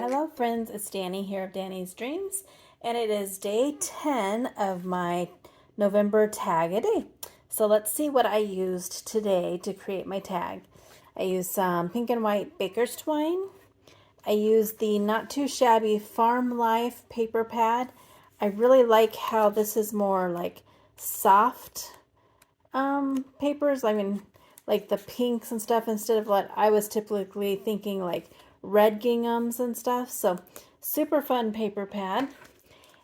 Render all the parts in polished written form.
Hello friends, it's Danny here of Danny's Dreams, and it is day 10 of my November tag a day. So let's see what I used today to create my tag. I used some pink and white baker's twine. I used the Not Too Shabby Farm Life paper pad. I really like how this is more like soft papers. I mean, like the pinks and stuff instead of what I was typically thinking like red ginghams and stuff. So super fun paper pad.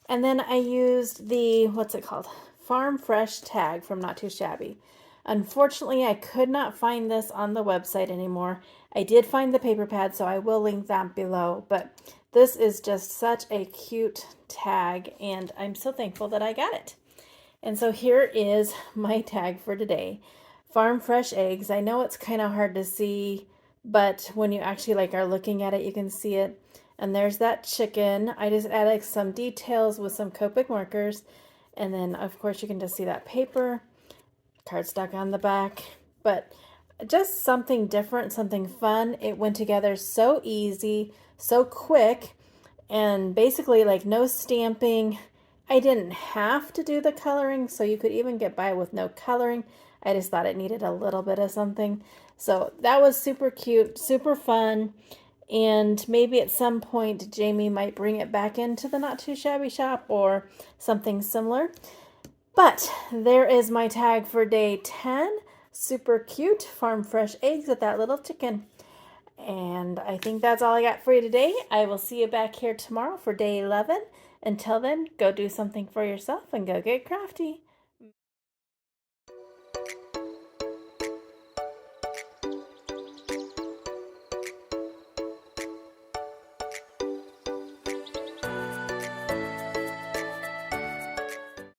And then I used the, what's it called? Farm Fresh tag from Not Too Shabby. Unfortunately, I could not find this on the website anymore. I did find the paper pad, so I will link that below. But this is just such a cute tag, and I'm so thankful that I got it. And so here is my tag for today. Farm fresh eggs. I know it's kind of hard to see, but when you actually are looking at it, you can see it. And there's that chicken. I just added some details with some Copic markers. And then of course you can just see that paper, cardstock on the back, but just something different, something fun. It went together so easy, so quick, and basically no stamping. I didn't have to do the coloring, so you could even get by with no coloring. I just thought it needed a little bit of something. So that was super cute, super fun. And maybe at some point, Jamie might bring it back into the Not Too Shabby shop or something similar. But there is my tag for day 10. Super cute, farm fresh eggs with that little chicken. And I think that's all I got for you today. I will see you back here tomorrow for day 11. Until then, go do something for yourself and go get crafty.